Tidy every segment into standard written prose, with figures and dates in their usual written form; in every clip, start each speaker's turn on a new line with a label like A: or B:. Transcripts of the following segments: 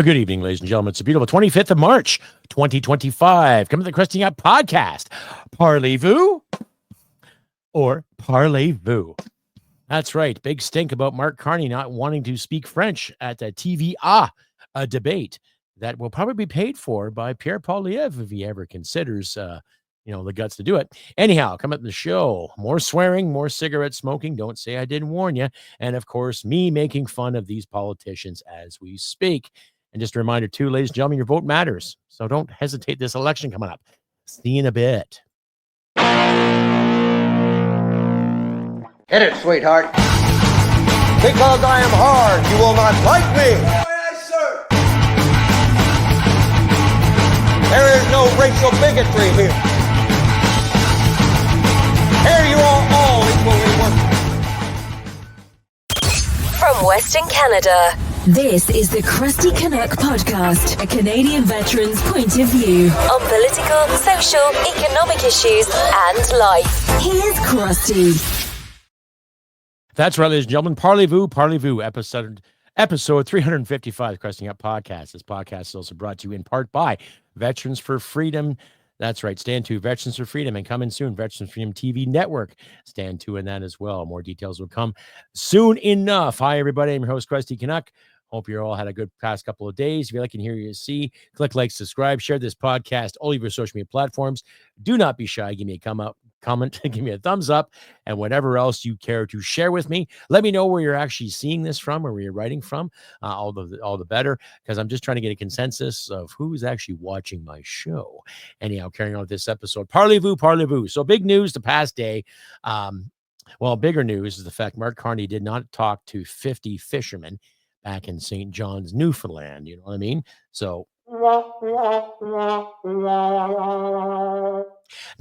A: Good evening, ladies and gentlemen. It's a beautiful 25th of March, 2025. Coming to the Crusty Up podcast. Parlez-vous or Parlez-vous? That's right. Big stink about Mark Carney not wanting to speak French at the TVA debate that will probably be paid for by Pierre Poilievre if he ever considers, the guts to do it. Anyhow, come up to the show. More swearing, more cigarette smoking. Don't say I didn't warn you. And of course, me making fun of these politicians as we speak. And just a reminder, too, ladies and gentlemen, your vote matters. So don't hesitate this election coming up. See you in a bit.
B: Hit it, sweetheart. Because I am hard, you will not like me. Oh, yes, sir. There is no racial bigotry here. Here you are all equally worthy.
C: From Western Canada, this is the Crusty Canuck podcast, a Canadian veteran's point of view on political, social, economic issues, and life. Here's Crusty.
A: That's right, ladies and gentlemen. Parlez-vous, episode 355 of Crusty Up podcast. This podcast is also brought to you in part by Veterans for Freedom. That's right. Stand to Veterans for Freedom, and coming soon, Veterans Freedom TV Network. Stand to in that as well. More details will come soon enough. Hi, everybody. I'm your host, Crusty Canuck. Hope you all had a good past couple of days. If you like and hear you see, click like, subscribe, share this podcast, all of your social media platforms. Do not be shy. Give me a comment, give me a thumbs up, and whatever else you care to share with me. Let me know where you're actually seeing this from or where you're writing from. All the better, because I'm just trying to get a consensus of who's actually watching my show. Anyhow, carrying on with this episode. Parlez-vous. So big news the past day. Bigger news is the fact Mark Carney did not talk to 50 fishermen back in St. John's, Newfoundland. You know what I mean? So now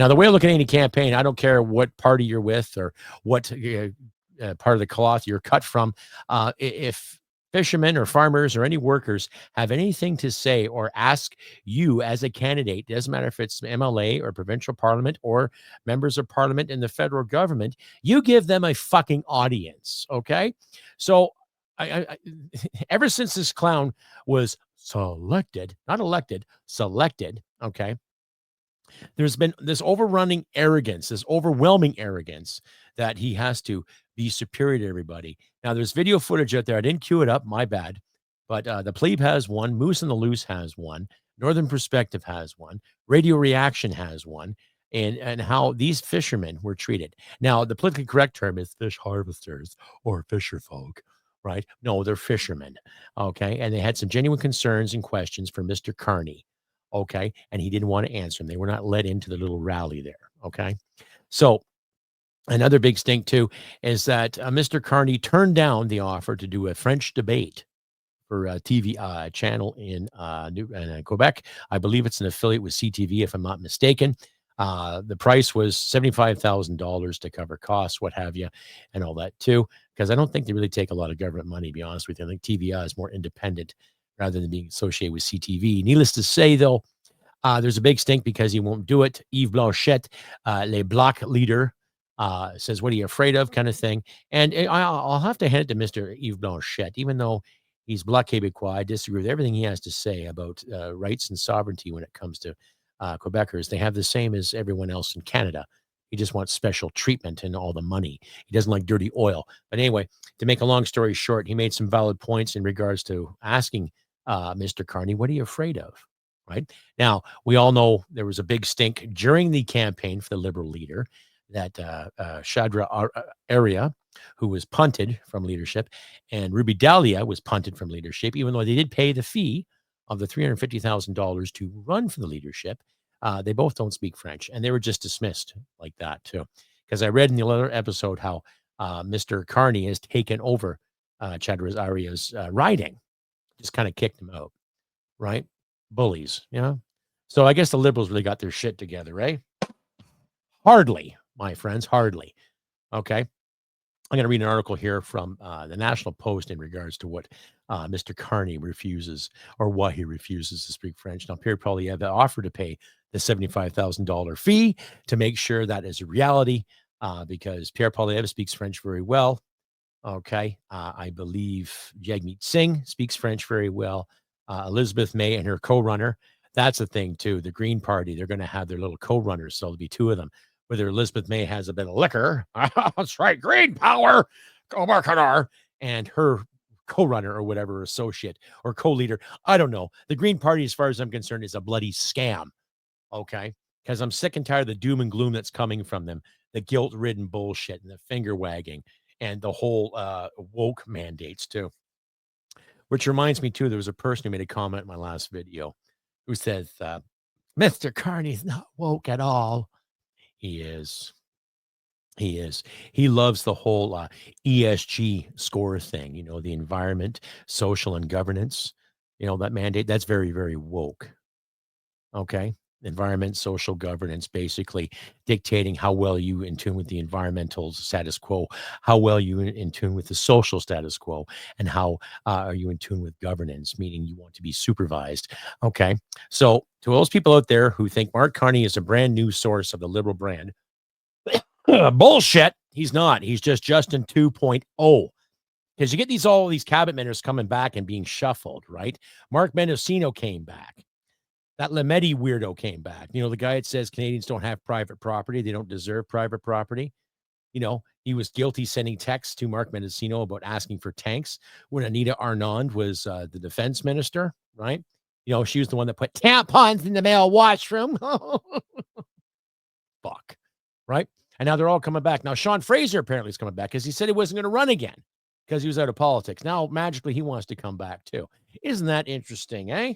A: the way I look at any campaign, I don't care what party you're with or what part of the cloth you're cut from. If fishermen or farmers or any workers have anything to say or ask you as a candidate, it doesn't matter if it's MLA or provincial parliament or members of parliament in the federal government, you give them a fucking audience. Okay. So I ever since this clown was selected, not elected, selected, okay, there's been this overwhelming arrogance that he has to be superior to everybody. Now, there's video footage out there. I didn't cue it up, my bad, but the Plebe has one, Moose and the Loose has one, Northern Perspective has one, Radio Reaction has one, and how these fishermen were treated. Now, the politically correct term is fish harvesters or fisher folk. Right? No, they're fishermen. Okay. And they had some genuine concerns and questions for Mr. Carney. Okay. And he didn't want to answer them. They were not let into the little rally there. Okay. So another big stink too is that Mr. Carney turned down the offer to do a French debate for a TV channel in Quebec. I believe it's an affiliate with CTV, if I'm not mistaken. The price was $75,000 to cover costs, what have you, and all that too, because I don't think they really take a lot of government money, to be honest with you. I think TVA is more independent rather than being associated with CTV. Needless to say, though, there's a big stink because he won't do it. Yves Blanchette, Les Blocs leader, says, what are you afraid of, kind of thing. And I'll have to hand it to Mr. Yves Blanchette, even though he's Bloc Québécois. I disagree with everything he has to say about rights and sovereignty when it comes to Quebecers. They have the same as everyone else in Canada. He just wants special treatment and all the money. He doesn't like dirty oil. But anyway, to make a long story short, he made some valid points in regards to asking Mr. Carney, what are you afraid of? Right now, we all know there was a big stink during the campaign for the Liberal leader that Chadra area, who was punted from leadership, and Ruby Dahlia was punted from leadership, even though they did pay the fee of the $350,000 to run for the leadership. They both don't speak French, and they were just dismissed like that too. Because I read in the other episode how Mr. Carney has taken over Chadra Aria's riding, just kind of kicked him out, right? Bullies, you know? So I guess the Liberals really got their shit together, right? Hardly, my friends, hardly. Okay. I'm going to read an article here from the National Post in regards to what Mr. Carney refuses, or why he refuses to speak French. Now, Pierre Poilievre offered to pay the $75,000 fee to make sure that is a reality, because Pierre Poilievre speaks French very well. Okay. I believe Jagmeet Singh speaks French very well. Elizabeth May and her co-runner. That's the thing too. The Green Party, they're going to have their little co-runners. So there'll be two of them. Whether Elizabeth May has a bit of liquor, that's right, green power, go Mark Carney, and her co-runner or whatever, associate or co-leader, I don't know. The Green Party, as far as I'm concerned, is a bloody scam. Okay, because I'm sick and tired of the doom and gloom that's coming from them, the guilt-ridden bullshit and the finger wagging and the whole woke mandates too. Which reminds me too, there was a person who made a comment in my last video who says, Mr. Carney's not woke at all. He is. He is. He loves the whole ESG score thing, the environment, social, and governance. That mandate, that's very, very woke. Okay. Environment, social governance, basically dictating how well you in tune with the environmental status quo, how well you in tune with the social status quo, and how are you in tune with governance, meaning you want to be supervised. Okay. So to those people out there who think Mark Carney is a brand new source of the liberal brand, bullshit. He's not. He's just Justin 2.0. Because you get all these cabinet members coming back and being shuffled, right? Mark Mendocino came back. That Lametti weirdo came back. The guy that says Canadians don't have private property. They don't deserve private property. He was guilty sending texts to Mark Mendocino about asking for tanks when Anita Arnond was the defense minister, right? She was the one that put tampons in the male washroom. Fuck, right? And now they're all coming back. Now, Sean Fraser apparently is coming back because he said he wasn't going to run again because he was out of politics. Now, magically, he wants to come back too. Isn't that interesting, eh?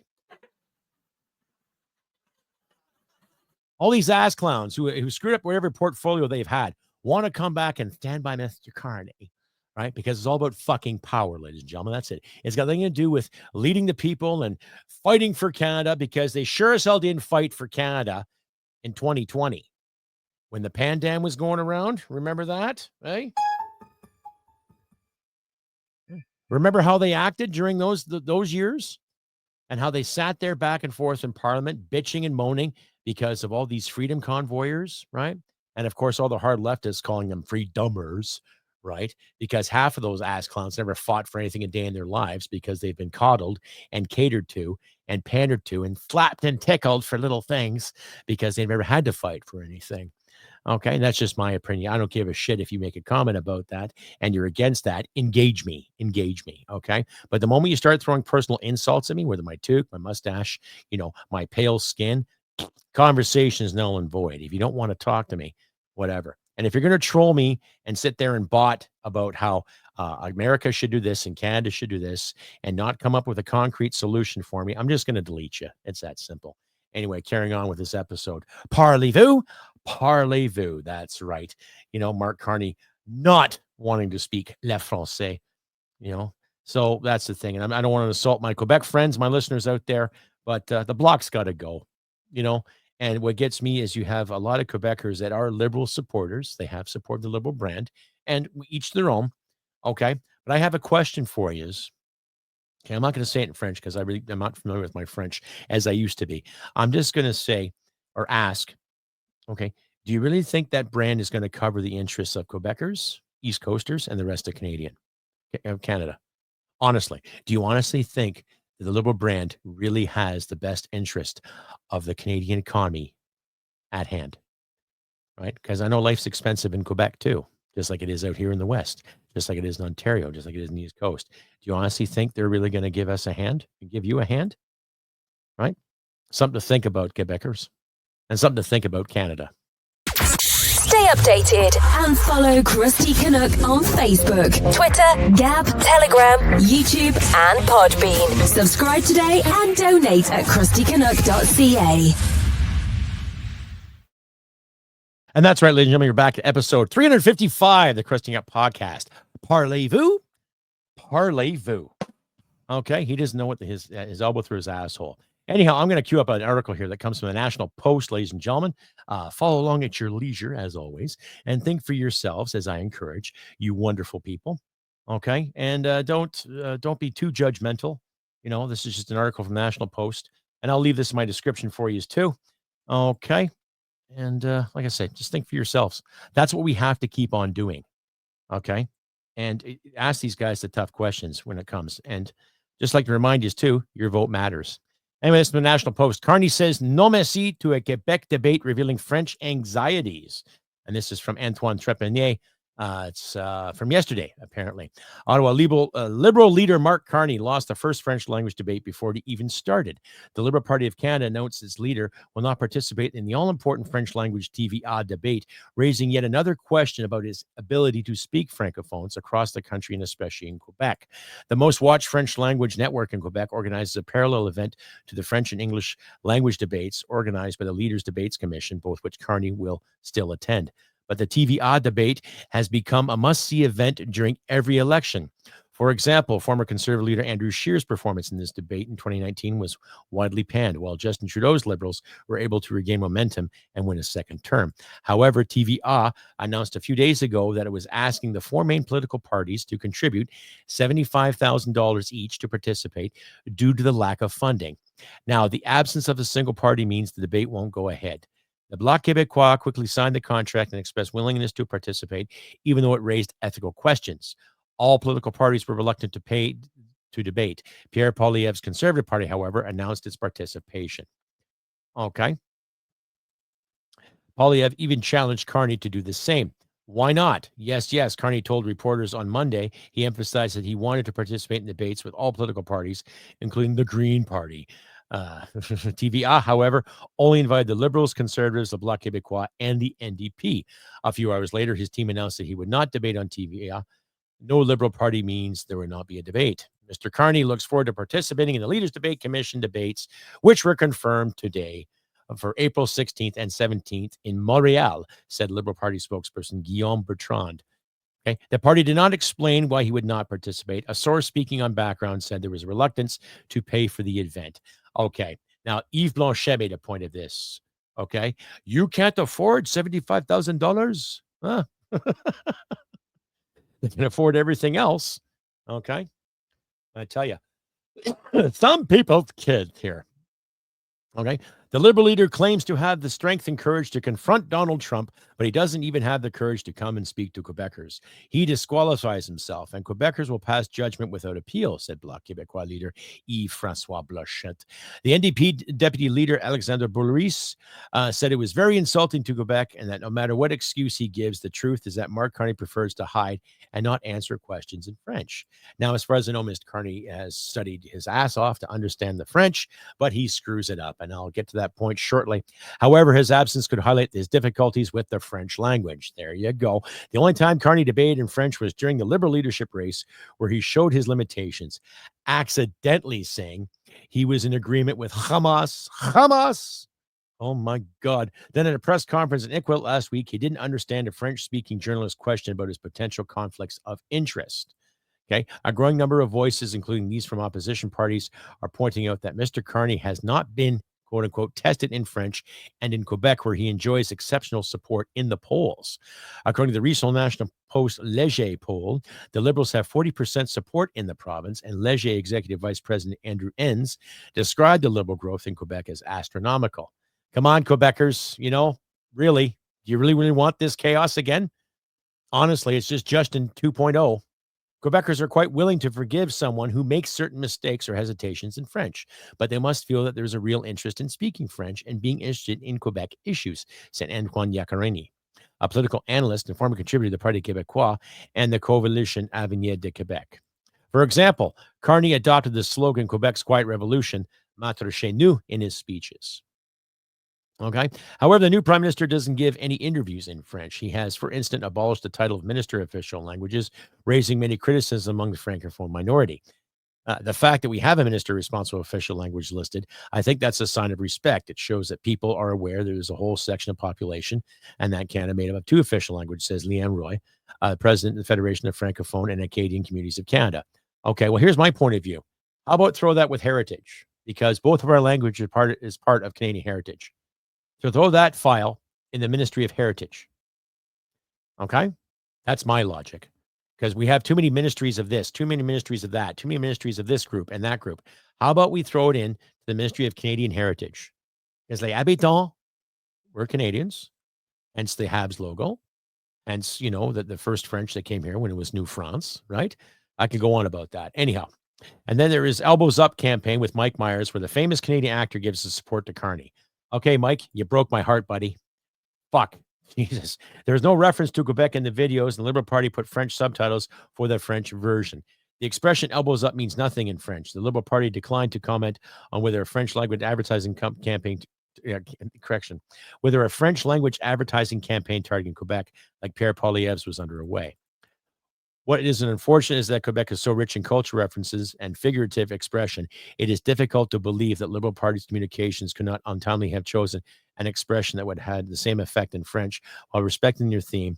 A: All these ass clowns who screwed up whatever portfolio they've had want to come back and stand by Mr. Carney, right? Because it's all about fucking power, ladies and gentlemen. That's it. It's got nothing to do with leading the people and fighting for Canada, because they sure as hell didn't fight for Canada in 2020 when the pandemic was going around. Remember that, eh? Remember how they acted during those years and how they sat there back and forth in Parliament bitching and moaning because of all these freedom convoyers, right? And of course, all the hard leftists calling them freedomers, right? Because half of those ass clowns never fought for anything a day in their lives because they've been coddled and catered to and pandered to and slapped and tickled for little things because they never had to fight for anything. Okay, and that's just my opinion. I don't give a shit if you make a comment about that and you're against that. Engage me, okay? But the moment you start throwing personal insults at me, whether my toque, my mustache, my pale skin, conversation is null and void. If you don't want to talk to me, whatever. And if you're going to troll me and sit there and bot about how America should do this and Canada should do this and not come up with a concrete solution for me, I'm just going to delete you. It's that simple. Anyway, carrying on with this episode. Parlez-vous? Parlez-vous. That's right. Mark Carney not wanting to speak le français, So that's the thing. And I don't want to assault my Quebec friends, my listeners out there, but the block's got to go, And what gets me is you have a lot of Quebecers that are liberal supporters. They have supported the liberal brand, and each their own. Okay. But I have a question for you. Okay, I'm not going to say it in French because I'm not familiar with my French as I used to be. I'm just going to say or ask, okay, do you really think that brand is going to cover the interests of Quebecers, East Coasters, and the rest of Canada? Honestly, do you honestly think that the Liberal brand really has the best interest of the Canadian economy at hand? Right? Because I know life's expensive in Quebec too, just like it is out here in the West, just like it is in Ontario, just like it is in the East Coast. Do you honestly think they're really going to give us a hand and give you a hand? Right? Something to think about, Quebecers, and something to think about, Canada.
C: Stay updated and follow Crusty Canuck on Facebook, Twitter, Gab, Telegram, YouTube, and Podbean. Subscribe today and donate at crustycanuck.ca.
A: And that's right, ladies and gentlemen, you're back to episode 355 of the Crusty Canuck podcast. Parlez-vous? Parlez-vous. Okay, he doesn't know what his elbow through his asshole. Anyhow, I'm going to queue up an article here that comes from the National Post, ladies and gentlemen. Follow along at your leisure, as always, and think for yourselves, as I encourage you wonderful people. Okay, and don't be too judgmental. This is just an article from the National Post, and I'll leave this in my description for you too. Okay, and like I said, just think for yourselves. That's what we have to keep on doing. Okay, and ask these guys the tough questions when it comes, and Just like to remind you, too, your vote matters. Anyway, this is the National Post. Carney says no merci to a Quebec debate revealing French anxieties. And this is from Antoine Trepanier. It's from yesterday, apparently. Ottawa Liberal leader Mark Carney lost the first French language debate before it even started. The Liberal Party of Canada announced its leader will not participate in the all-important French language TVA debate, raising yet another question about his ability to speak francophones across the country and especially in Quebec. The most watched French language network in Quebec organizes a parallel event to the French and English language debates organized by the Leaders Debates Commission, both which Carney will still attend. But the TVA debate has become a must-see event during every election. For example, former Conservative leader Andrew Scheer's performance in this debate in 2019 was widely panned, while Justin Trudeau's Liberals were able to regain momentum and win a second term. However, TVA announced a few days ago that it was asking the four main political parties to contribute $75,000 each to participate due to the lack of funding. Now, the absence of a single party means the debate won't go ahead. The Bloc Québécois quickly signed the contract and expressed willingness to participate, even though it raised ethical questions. All political parties were reluctant to pay to debate. Pierre Poilievre's Conservative Party, however, announced its participation. Okay. Poilievre even challenged Carney to do the same. Why not? Yes. Carney told reporters on Monday he emphasized that he wanted to participate in debates with all political parties, including the Green Party. TVA, however, only invited the Liberals, Conservatives, the Bloc Québécois, and the NDP. A few hours later, his team announced that he would not debate on TVA. No Liberal Party means there will not be a debate. Mr. Carney looks forward to participating in the Leaders Debate Commission debates, which were confirmed today for April 16th and 17th in Montreal, said Liberal Party spokesperson Guillaume Bertrand. Okay. The party did not explain why he would not participate. A source speaking on background said there was a reluctance to pay for the event. Okay. Now, Yves Blanchet made a point of this. Okay. You can't afford $75,000. Huh? They can afford everything else. Okay. I tell you, some people's kids here. Okay. The Liberal leader claims to have the strength and courage to confront Donald Trump, but he doesn't even have the courage to come and speak to Quebecers. He disqualifies himself, and Quebecers will pass judgment without appeal, said Bloc Québécois leader Yves-François Blanchet. The NDP deputy leader, Alexander Boulris, said it was very insulting to Quebec and that no matter what excuse he gives, the truth is that Mark Carney prefers to hide and not answer questions in French. Now, as far as I know, Mr. Carney has studied his ass off to understand the French, but he screws it up, and I'll get to that point shortly. However, his absence could highlight his difficulties with the French language. There you go. The only time Carney debated in French was during the Liberal leadership race, where he showed his limitations, accidentally saying he was in agreement with Hamas. Oh my God. Then at a press conference in Iqaluit last week, he didn't understand a French-speaking journalist's question about his potential conflicts of interest. Okay. A growing number of voices, including these from opposition parties, are pointing out that Mr. Carney has not been, quote unquote, tested in French and in Quebec, where he enjoys exceptional support in the polls. According to the recent National Post Léger poll, the Liberals have 40% support in the province, and Léger Executive Vice President Andrew Enns described the Liberal growth in Quebec as astronomical. Come on, Quebecers, really, do you really want this chaos again? Honestly, it's just Justin 2.0. Quebecers are quite willing to forgive someone who makes certain mistakes or hesitations in French, but they must feel that there's a real interest in speaking French and being interested in Quebec issues, said Antoine Yacareni, a political analyst and former contributor to the Parti Québécois and the coalition Avenir de Québec. For example, Carney adopted the slogan Quebec's Quiet Revolution, Matre chez nous, in his speeches. Okay. However, the new prime minister doesn't give any interviews in French. He has, for instance, abolished the title of Minister of Official Languages, raising many criticisms among the Francophone minority. The fact that we have a minister responsible for official language listed, I think that's a sign of respect. It shows that people are aware there's a whole section of population, and that Canada made up of two official languages, says Leanne Roy, president of the Federation of Francophone and Acadian Communities of Canada. Okay, well, here's my point of view. How about throw that with heritage? Because both of our languages is part of Canadian heritage. So throw that file in the Ministry of Heritage. Okay? That's my logic. Because we have too many ministries of this, too many ministries of that, too many ministries of this group and that group. How about we throw it in to the Ministry of Canadian Heritage? Because les habitants, we're Canadians, hence the Habs logo, hence, the first French that came here when it was New France, right? I could go on about that. Anyhow, And then there is Elbows Up campaign with Mike Myers, where the famous Canadian actor gives his support to Carney. Okay, Mike, you broke my heart, buddy. Fuck. Jesus. There's no reference to Quebec in the videos, and the Liberal Party put French subtitles for the French version. The expression elbows up means nothing in French. The Liberal Party declined to comment on whether a French language advertising campaign, whether a French language advertising campaign targeting Quebec like Pierre Poilievre's was underway. What is unfortunate is that Quebec is so rich in cultural references and figurative expression, it is difficult to believe that Liberal Party's communications could not untimely have chosen an expression that would have had the same effect in French while respecting their theme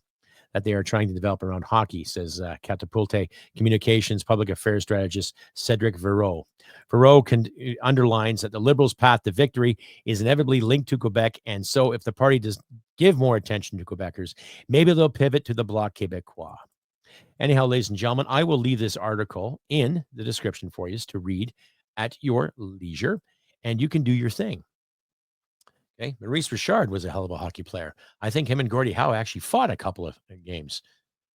A: that they are trying to develop around hockey, says Catapulte Communications Public Affairs strategist Cedric Verreau. Verreau underlines that the Liberals' path to victory is inevitably linked to Quebec, and so if the party does give more attention to Quebecers, maybe they'll pivot to the Bloc Québécois. Anyhow, ladies and gentlemen, I will leave this article in the description for you to read at your leisure, and you can do your thing. Okay, Maurice Richard was a hell of a hockey player. I think him and Gordie Howe actually fought a couple of games,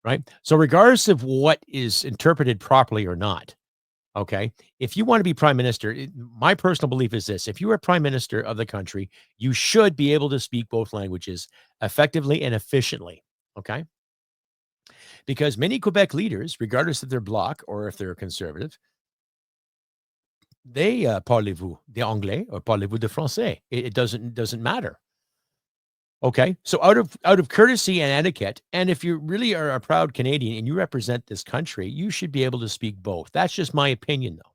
A: right? So regardless of what is interpreted properly or not, okay, if you want to be prime minister, my personal belief is this: if you are prime minister of the country, you should be able to speak both languages effectively and efficiently, okay? Because many Quebec leaders, regardless of their bloc or if they're conservative, they parlez-vous d'anglais or parlez-vous de français? It doesn't matter. Okay, so out of courtesy and etiquette, and if you really are a proud Canadian and you represent this country, you should be able to speak both. That's just my opinion, though.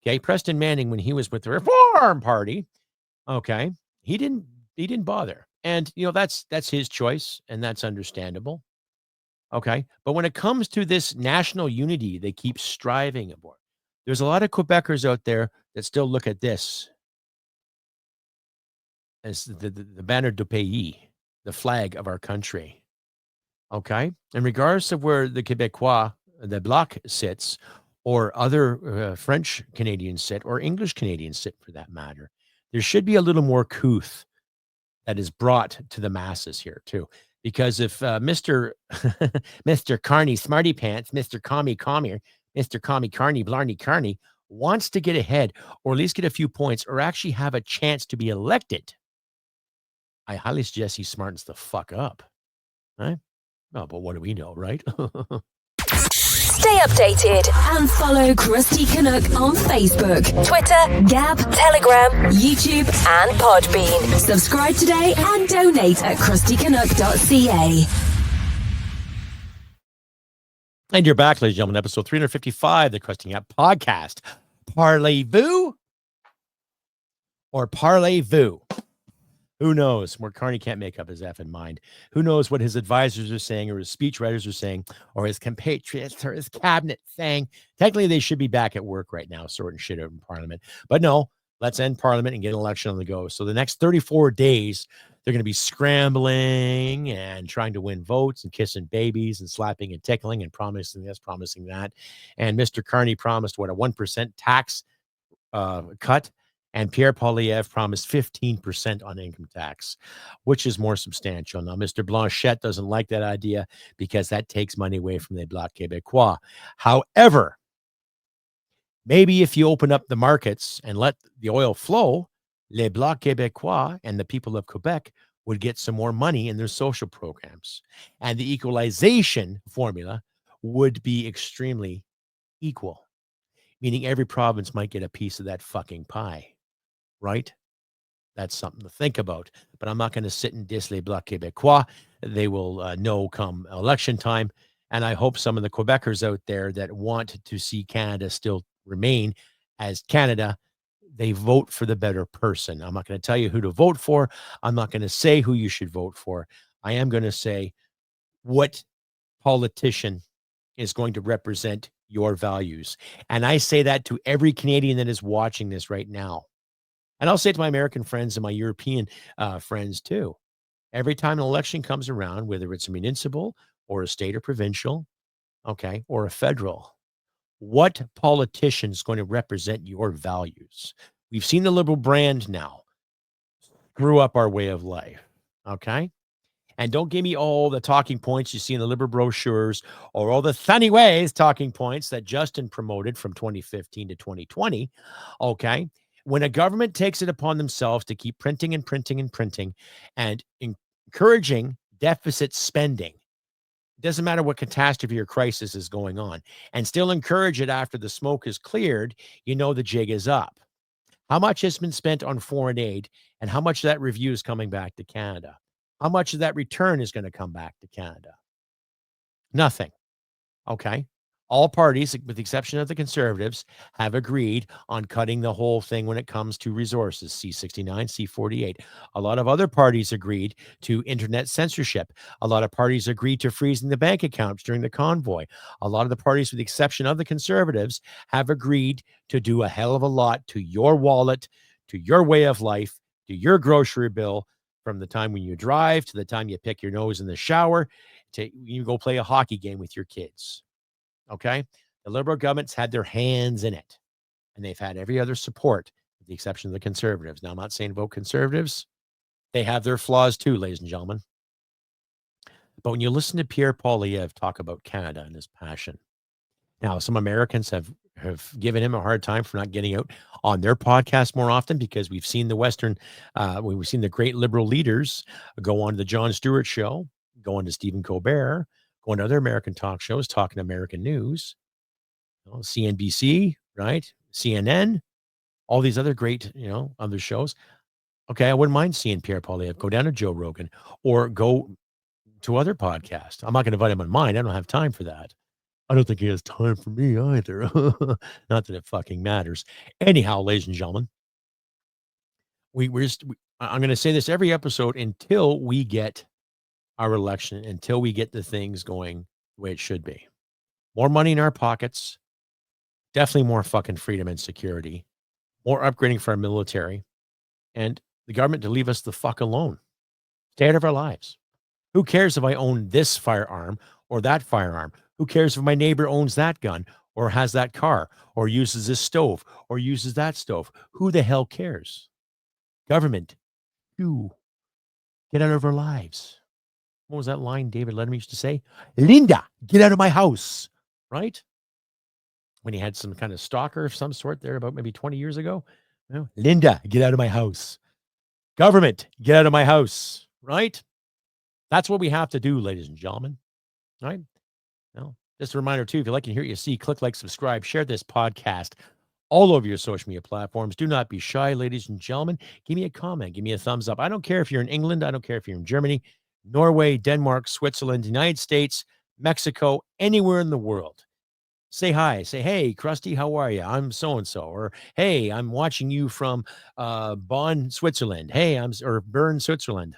A: Okay, Preston Manning, when he was with the Reform Party, okay, he didn't bother, and that's his choice, and that's understandable. Okay, but when it comes to this national unity, they keep striving for. There's a lot of Quebecers out there that still look at this as the banner du pays, the flag of our country. Okay, and regardless of where the Québécois, the Bloc sits, or other French Canadians sit, or English Canadians sit for that matter, there should be a little more couth that is brought to the masses here too. Because if Mr. Mr. Carney Smarty Pants, Mr. Commie Commie, Mr. Commie Carney, Blarney Carney wants to get ahead or at least get a few points or actually have a chance to be elected, I highly suggest he smartens the fuck up. Right? Oh, but what do we know, right?
C: Stay updated and follow Crusty Canuck on Facebook, Twitter, Gab, Telegram, YouTube, and Podbean. Subscribe today and donate at crustycanuck.ca.
A: And you're back, ladies and gentlemen, episode 355, the Crusty Canuck podcast. Parlez-vous or parlez-vous? Who knows? Where Carney can't make up his effing mind. Who knows what his advisors are saying or his speechwriters are saying or his compatriots or his cabinet saying. Technically, they should be back at work right now sorting shit out in Parliament. But no, let's end Parliament and get an election on the go. So the next 34 days, they're going to be scrambling and trying to win votes and kissing babies and slapping and tickling and promising this, promising that. And Mr. Carney promised, a 1% tax cut. And Pierre Poilievre promised 15% on income tax, which is more substantial. Now, Mr. Blanchet doesn't like that idea because that takes money away from the Bloc Québécois. However, maybe if you open up the markets and let the oil flow, les Bloc Québécois and the people of Quebec would get some more money in their social programs. And the equalization formula would be extremely equal, meaning every province might get a piece of that fucking pie. Right? That's something to think about. But I'm not going to sit and diss les Blocs Québécois. They will know come election time. And I hope some of the Quebecers out there that want to see Canada still remain as Canada, they vote for the better person. I'm not going to tell you who to vote for. I'm not going to say who you should vote for. I am going to say what politician is going to represent your values. And I say that to every Canadian that is watching this right now. And I'll say it to my American friends and my European friends too. Every time an election comes around, whether it's a municipal or a state or provincial, okay, or a federal, what politician is going to represent your values? We've seen the liberal brand now screw up our way of life, okay? And don't give me all the talking points you see in the Liberal brochures or all the funny ways talking points that Justin promoted from 2015 to 2020. Okay. When a government takes it upon themselves to keep printing and printing and printing and encouraging deficit spending, it doesn't matter what catastrophe or crisis is going on, and still encourage it after the smoke is cleared, you know the jig is up. How much has been spent on foreign aid, and how much of that review is coming back to Canada? How much of that return is going to come back to Canada? Nothing. Okay. All parties, with the exception of the Conservatives, have agreed on cutting the whole thing when it comes to resources, C-69, C-48. A lot of other parties agreed to internet censorship. A lot of parties agreed to freezing the bank accounts during the convoy. A lot of the parties, with the exception of the Conservatives, have agreed to do a hell of a lot to your wallet, to your way of life, to your grocery bill, from the time when you drive to the time you pick your nose in the shower to you go play a hockey game with your kids. Okay. The Liberal government's had their hands in it, and they've had every other support, with the exception of the Conservatives. Now, I'm not saying vote Conservatives. They have their flaws too, ladies and gentlemen. But when you listen to Pierre Poilievre talk about Canada and his passion, now some Americans have given him a hard time for not getting out on their podcast more often, because we've seen the we've seen the great Liberal leaders go on the Jon Stewart show, go on to Stephen Colbert, going to other American talk shows, talking American news, CNBC, right? CNN, all these other great, other shows. Okay, I wouldn't mind seeing Pierre Poilievre go down to Joe Rogan or go to other podcasts. I'm not going to invite him on mine. I don't have time for that. I don't think he has time for me either. Not that it fucking matters. Anyhow, ladies and gentlemen, I'm going to say this every episode until we get our election, until we get the things going the way it should be. More money in our pockets, definitely more fucking freedom and security, more upgrading for our military, and the government to leave us the fuck alone. Stay out of our lives. Who cares if I own this firearm or that firearm? Who cares if my neighbor owns that gun or has that car or uses this stove or uses that stove? Who the hell cares? Government, you get out of our lives. What was that line David Letterman used to say? Linda, get out of my house, right? When he had some kind of stalker of some sort there about maybe 20 years ago. Linda, get out of my house. Government, get out of my house, right? That's what we have to do, ladies and gentlemen, right? Well, just a reminder, too, if you like to hear what you see, click like, subscribe, share this podcast all over your social media platforms. Do not be shy, ladies and gentlemen. Give me a comment. Give me a thumbs up. I don't care if you're in England. I don't care if you're in Germany, Norway, Denmark, Switzerland, United States, Mexico, anywhere in the world. Say hi. Say, hey, Crusty, how are you? I'm so-and-so. Or, hey, I'm watching you from Bonn, Switzerland. Hey, or Bern, Switzerland.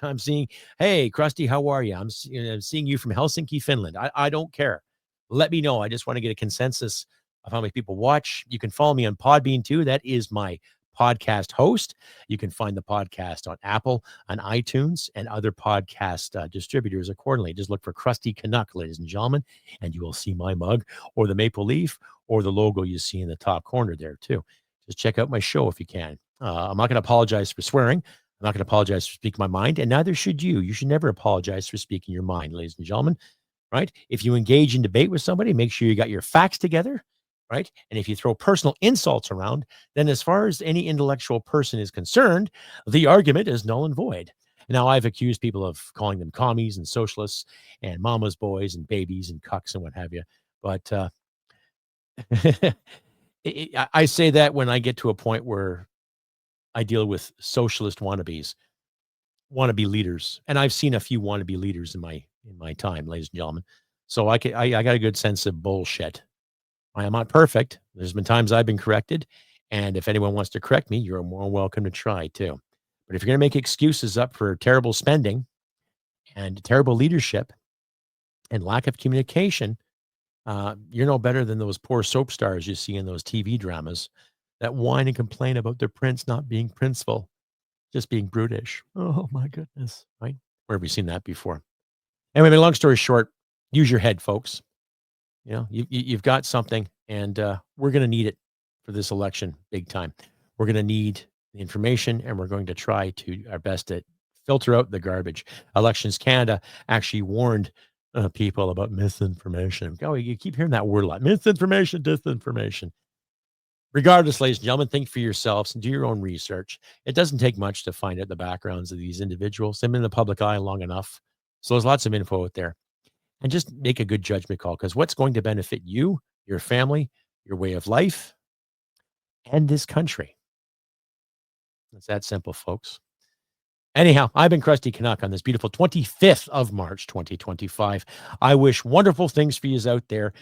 A: Hey, Crusty, how are you? I'm seeing you from Helsinki, Finland. I don't care. Let me know. I just want to get a consensus of how many people watch. You can follow me on Podbean too. That is my podcast host. You can find the podcast on Apple, on iTunes, and other podcast distributors accordingly. Just look for Crusty Canuck, ladies and gentlemen, and you will see my mug or the maple leaf or the logo you see in the top corner there too. Just check out my show if you can. I'm not going to apologize for swearing. I'm not going to apologize for speaking my mind, and neither should you. You should never apologize for speaking your mind, ladies and gentlemen, right? If you engage in debate with somebody, make sure you got your facts together, right? And if you throw personal insults around, then as far as any intellectual person is concerned, the argument is null and void. Now, I've accused people of calling them commies and socialists and mama's boys and babies and cucks and what have you. But I say that when I get to a point where I deal with socialist wannabe leaders. And I've seen a few wannabe leaders in my time, ladies and gentlemen. So I got a good sense of bullshit. I am not perfect. There's been times I've been corrected. And if anyone wants to correct me, you're more welcome to try too. But if you're going to make excuses up for terrible spending and terrible leadership and lack of communication, you're no better than those poor soap stars you see in those TV dramas that whine and complain about their prince not being princeful, just being brutish. Oh my goodness, right? Where have we seen that before? Anyway, long story short, use your head, folks. You've got something, and we're going to need it for this election big time. We're going to need the information, and we're going to try to our best to Filter out the garbage. Elections Canada actually warned people about misinformation. Oh, you keep hearing that word a lot. Misinformation, disinformation. Regardless, ladies and gentlemen, think for yourselves and do your own research. It doesn't take much to find out the backgrounds of these individuals. They've been in the public eye long enough. So there's lots of info out there. And just make a good judgment call, because what's going to benefit you, your family, your way of life, and this country. It's that simple, folks. Anyhow, I've been Crusty Canuck on this beautiful 25th of March, 2025. I wish wonderful things for you out there.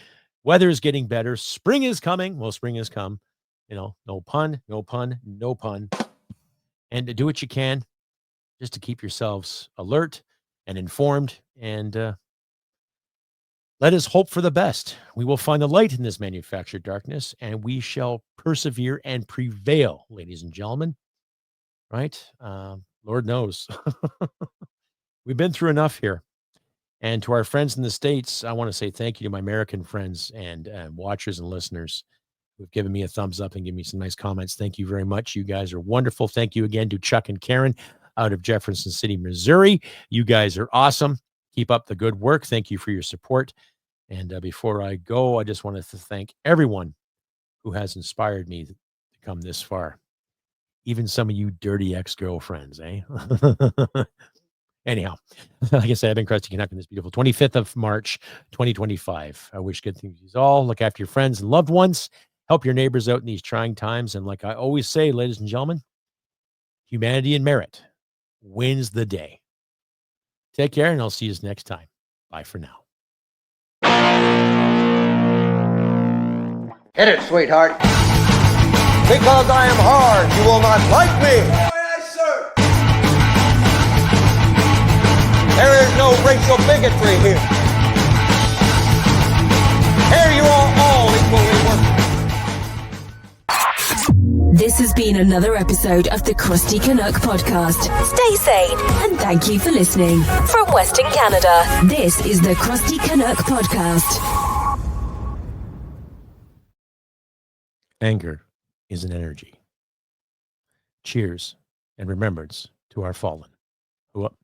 A: Weather is getting better. Spring is coming. Well, spring has come. No pun, no pun, no pun. And to do what you can just to keep yourselves alert and informed, and let us hope for the best. We will find the light in this manufactured darkness, and we shall persevere and prevail, ladies and gentlemen. Right? Lord knows. We've been through enough here. And to our friends in the States, I want to say thank you to my American friends and watchers and listeners who've given me a thumbs up and given me some nice comments. Thank you very much. You guys are wonderful. Thank you again to Chuck and Karen out of Jefferson City, Missouri. You guys are awesome. Keep up the good work. Thank you for your support. And before I go, I just wanted to thank everyone who has inspired me to come this far. Even some of you dirty ex-girlfriends, eh? Anyhow, like I said, I've been Crusty Canuck on this beautiful 25th of March, 2025. I wish good things to you all. Look after your friends and loved ones. Help your neighbors out in these trying times. And like I always say, ladies and gentlemen, humanity and merit wins the day. Take care, and I'll see you next time. Bye for now.
B: Hit it, sweetheart. Because I am hard, you will not like me. Yes, sir. There is no racial bigotry here. Here you are all equally worthy.
C: This has been another episode of the Crusty Canuck podcast. Stay sane and thank you for listening. From Western Canada, this is the Crusty Canuck podcast.
A: Anger is an energy. Cheers and remembrance to our fallen. Whoop.